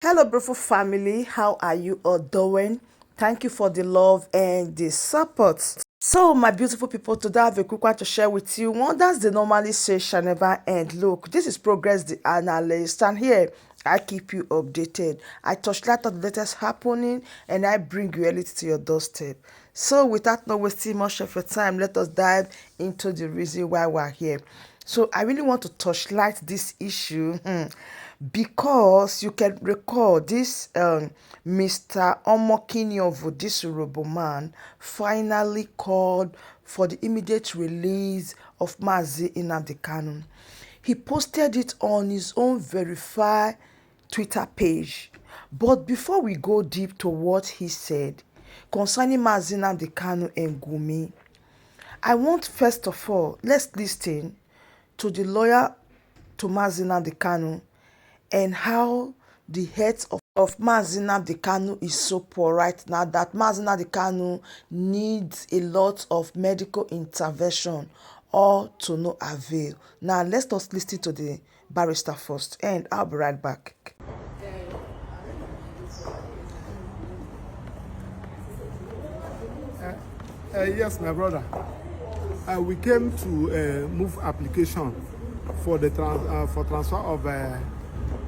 Hello, beautiful family. How are you all doing? Thank you for the love and the support. So, my beautiful people, today I have a quick one to share with you. Wonders they normally say shall never end. Look, this is Progress the Analyst, and here I keep you updated. I touchlight on the latest happening, and I bring reality to your doorstep. So, without not wasting much of your time, let us dive into the reason why we're here. So, I really want to touchlight this issue. Because you can recall this Mr. Omokinyovu, this Robo man, finally called for the immediate release of Mazi Nnamdi Kanu. He posted it on his own verified Twitter page. But before we go deep to what he said concerning Mazi Nnamdi Kanu and Gumi, I want first of all, let's listen to the lawyer to Mazi Nnamdi Kanu and how the health of Mazi Nnamdi Kanu is so poor right now that Mazi Nnamdi Kanu needs a lot of medical intervention, all to no avail. Now let's just listen to the barrister first, and I'll be right back. Yes, my brother. We came to move application for the transfer of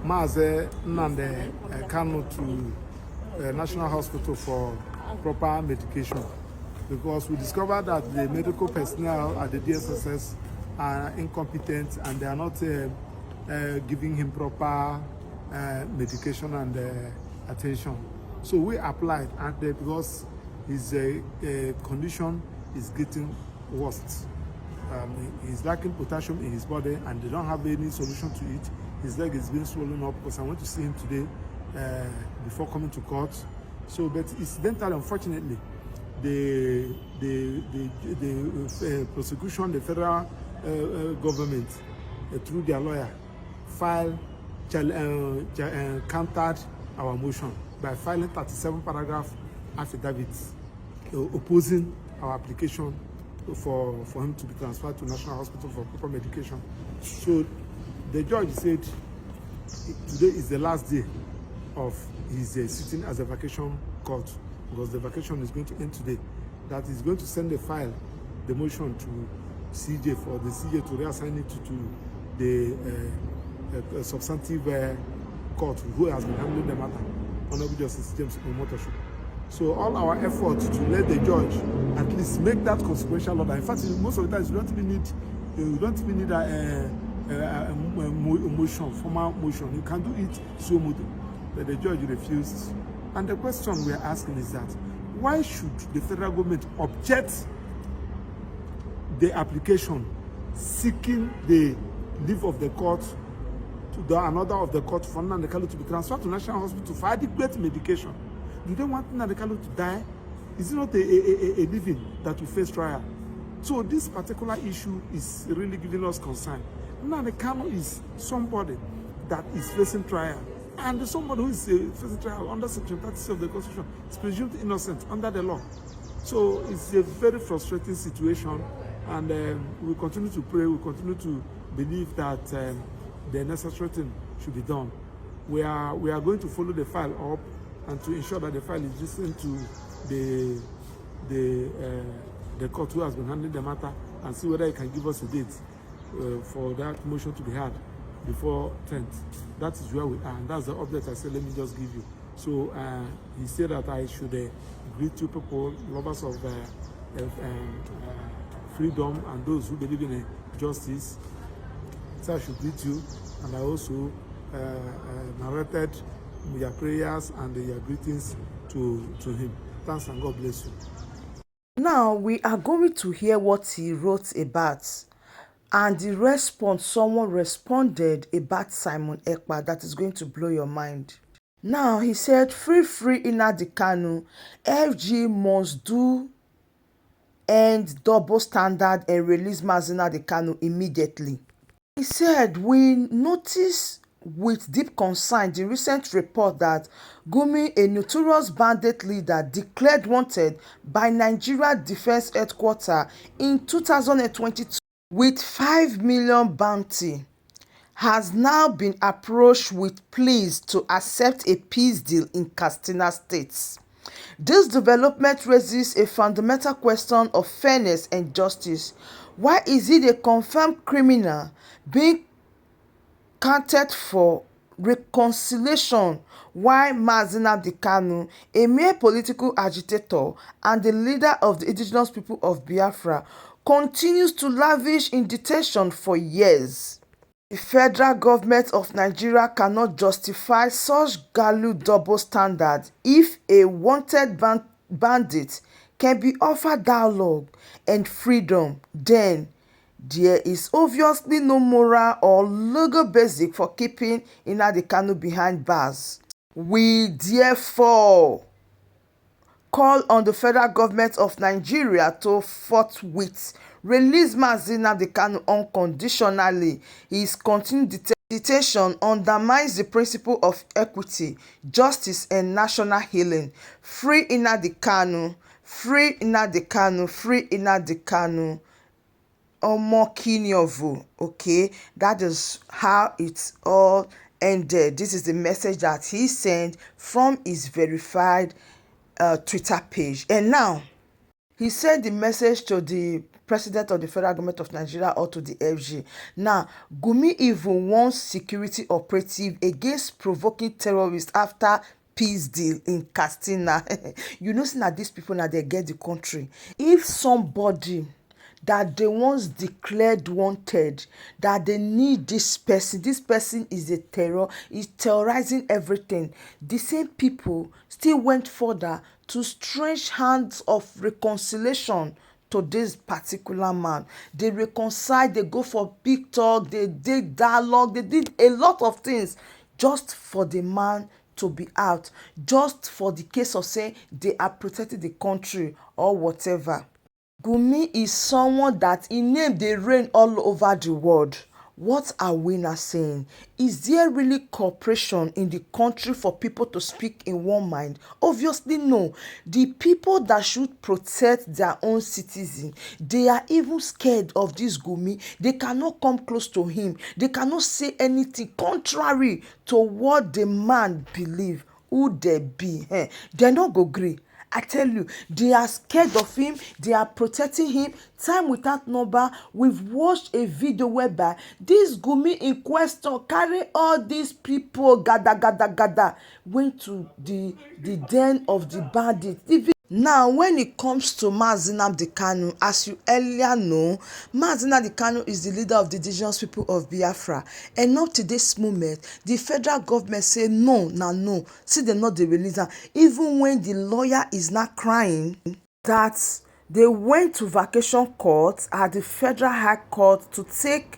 Mazi Nnamdi Kanu to National Hospital for proper medication, because we discovered that the medical personnel at the DSSS are incompetent and they are not giving him proper medication and attention. So we applied, and because his condition is getting worse. He's lacking potassium in his body and they don't have any solution to it. His leg is being swollen up, because I went to see him today before coming to court. So, but incidentally, unfortunately, the prosecution, the federal government, through their lawyer, countered our motion by filing 37 paragraph affidavits opposing our application for him to be transferred to National Hospital for proper medication. So the judge said today is the last day of his sitting as a vacation court, because the vacation is going to end today. That is going to send the file, the motion to CJ for the CJ to reassign it to the substantive court who has been handling the matter, Honorable Justice James Omotosho. So all our efforts to let the judge at least make that consequential order. In fact, most of the times you don't even need a motion, formal motion. You can do it so much, but the judge refused. And the question we are asking is that why should the federal government object the application seeking the leave of the court to an order of the court for Nnamdi Kanu to be transferred to National Hospital for adequate medication? Do they want Nnamdi Kanu to die? Is it not a living that will face trial? So this particular issue is really giving us concern. Nnamdi Kanu is somebody that is facing trial, and somebody who is facing trial under Section 30 of the Constitution is presumed innocent under the law. So it's a very frustrating situation, and we continue to pray, we continue to believe that the necessary thing should be done. We are going to follow the file up and to ensure that the file is listened to the court who has been handling the matter, and see whether it can give us a date for that motion to be heard before 10th. That is where we are, and that's the update I said let me just give you. So he said that I should greet you people, lovers of freedom and those who believe in justice. So I should greet you, and I also narrated your prayers and your greetings to him. Thanks, and God bless you. Now we are going to hear what he wrote about, and the response someone responded about Simon Ekpa that is going to blow your mind. Now he said, free Nnamdi Kanu, FG must do end double standard and release Mazi Nnamdi Kanu immediately. He said, we notice with deep concern the recent report that Gumi, a notorious bandit leader, declared wanted by Nigeria Defense Headquarters in 2022 with 5 million bounty, has now been approached with pleas to accept a peace deal in Katsina State. This development raises a fundamental question of fairness and justice. Why is it a confirmed criminal being counted for reconciliation while Mazi Nnamdi Kanu, a mere political agitator and the leader of the indigenous people of Biafra, continues to languish in detention for years? The federal government of Nigeria cannot justify such galling double standard if a wanted bandit can be offered dialogue and freedom, then there is obviously no moral or legal basis for keeping Nnamdi Kanu behind bars. We therefore call on the federal government of Nigeria to forthwith release Mazi Nnamdi Kanu unconditionally. His continued detention undermines the principle of equity, justice, and national healing. Free Nnamdi Kanu, free Nnamdi Kanu, free Nnamdi Kanu. Omokinyovu, okay, that is how it's all ended. This is the message that he sent from his verified Twitter page. And now he sent the message to the president of the federal government of Nigeria or to the FG. Now, Gumi even wants security operative against provoking terrorists after peace deal in Katsina. You know, see that these people now they get the country. If somebody that they once declared wanted, that they need this person is a terror, is terrorizing everything, the same people still went further to stretch hands of reconciliation to this particular man. They reconcile, they go for big talk, they did dialogue, they did a lot of things just for the man to be out, just for the case of saying they are protecting the country or whatever. Gumi is someone that in name they reign all over the world. What are we now saying? Is there really cooperation in the country for people to speak in one mind? Obviously no. The people that should protect their own citizens, they are even scared of this Gumi. They cannot come close to him. They cannot say anything contrary to what the man believe. Who they be? They not go gree. I tell you, they are scared of him. They are protecting him. Time without number, we've watched a video whereby this Gumi in question carry all these people, gada, went to the den of the bandits. Now, when it comes to Mazi Nnamdi Kanu, as you earlier know, Mazi Nnamdi Kanu is the leader of the indigenous people of Biafra. And up to this moment, the federal government say no, no. See, they're not the releaser. Even when the lawyer is not crying that they went to vacation court at the federal high court to take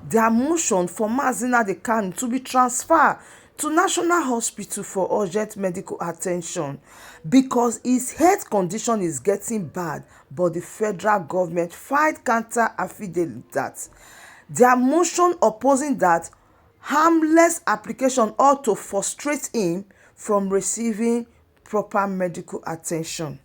their motion for Mazi Nnamdi Kanu to be transferred to National Hospital for urgent medical attention because his health condition is getting bad, but the federal government filed counter affidavit that their motion opposing that harmless application ought to frustrate him from receiving proper medical attention.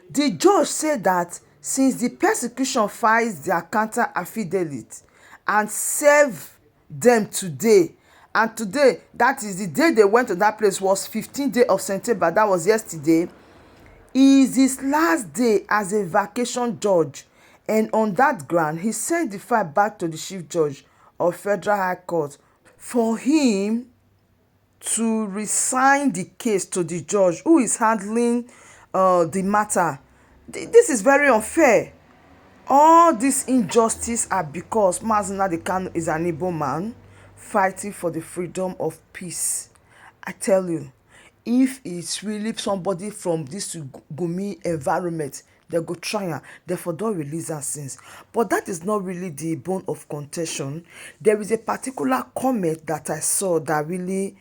The judge said that since the prosecution files their counter affidavit and serve them today, and today, that is the day they went to that place, was 15th day of September, that was yesterday, is his last day as a vacation judge. And on that ground, he sent the file back to the chief judge of Federal High Court for him to resign the case to the judge who is handling the matter. This is very unfair. All this injustice are because Mazi Nnamdi Kanu is an Igbo man fighting for the freedom of peace. I tell you, if it's really somebody from this Gumi environment, they go try and therefore don't release her since. But that is not really the bone of contention. There is a particular comment that I saw that really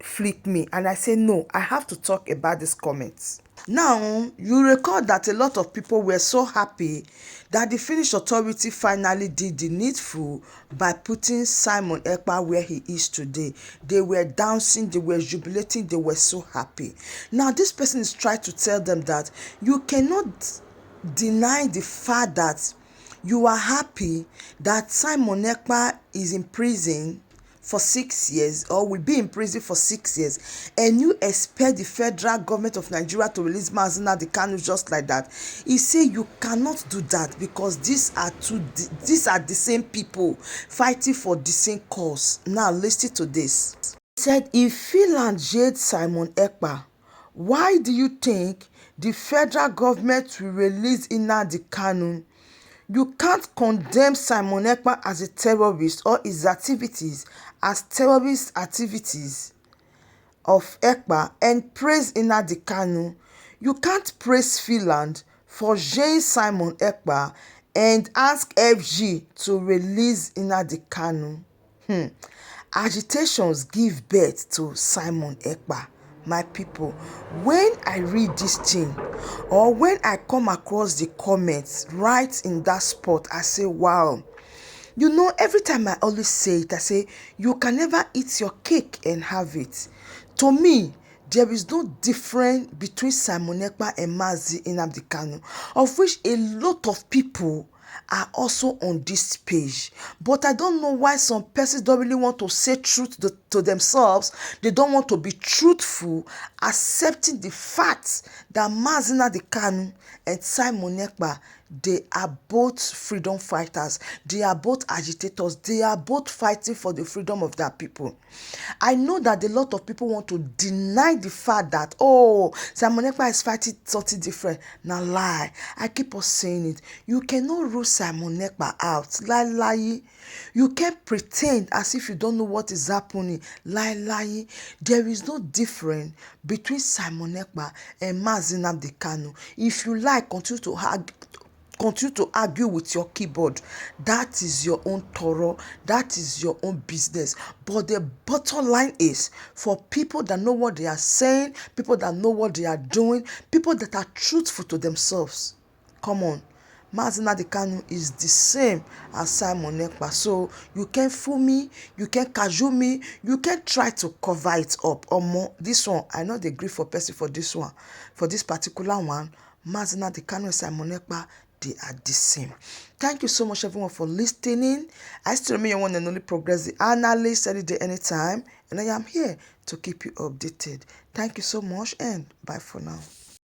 flicked me, and I say no, I have to talk about this comments. Now, you recall that a lot of people were so happy that the Finnish authority finally did the needful by putting Simon Ekpa where he is today. They were dancing, they were jubilating, they were so happy. Now, this person is trying to tell them that you cannot deny the fact that You are happy that Simon Ekpa is in prison for 6 years or will be in prison for 6 years, and you expect the federal government of Nigeria to release Mazina the Kanu just like that. He say you cannot do that because these are the same people fighting for the same cause. Now listen to this. He said if Finland jailed Simon Ekpa, why do you think the federal government will release Nnamdi Kanu? You can't condemn Simon Ekpa as a terrorist or his activities as terrorist activities of Ekpa and praise Nnamdi Kanu. You can't praise Finland for jailing Simon Ekpa and ask FG to release Nnamdi Kanu. Agitations give birth to Simon Ekpa. My people, when I read this thing or when I come across the comments right in that spot, I say, wow. You know, every time I always say it, I say, you can never eat your cake and have it. To me, there is no difference between Simon Ekpa and Mazi Nnamdi Kanu, of which a lot of people are also on this page. But I don't know why some persons don't really want to say truth to themselves. They don't want to be truthful, accepting the fact that Mazi Nnamdi Kanu and Simon Ekpa, they are both freedom fighters. They are both agitators. They are both fighting for the freedom of their people. I know that a lot of people want to deny the fact that, oh, Simon Ekpa is fighting something different. Now lie. I keep on saying it. You cannot rule Simon Ekpa out. Lie. You can't pretend as if you don't know what is happening. Lie. There is no difference between Simon Ekpa and Mazi Nnamdi Kanu. If you like, continue to argue with your keyboard. That is your own thorough. That is your own business. But the bottom line is for people that know what they are saying, people that know what they are doing, people that are truthful to themselves. Come on. Mazi Nnamdi Kanu is the same as Simon Ekpa. So you can't fool me, you can't cajole me, you can't try to cover it up. Or more, this one, I know they agree for person for this one. For this particular one, Mazi Nnamdi Kanu and Simon Ekpa, they are the same. Thank you so much, everyone, for listening. I still remain your one and only Progress the Analyst any day, anytime. And I am here to keep you updated. Thank you so much and bye for now.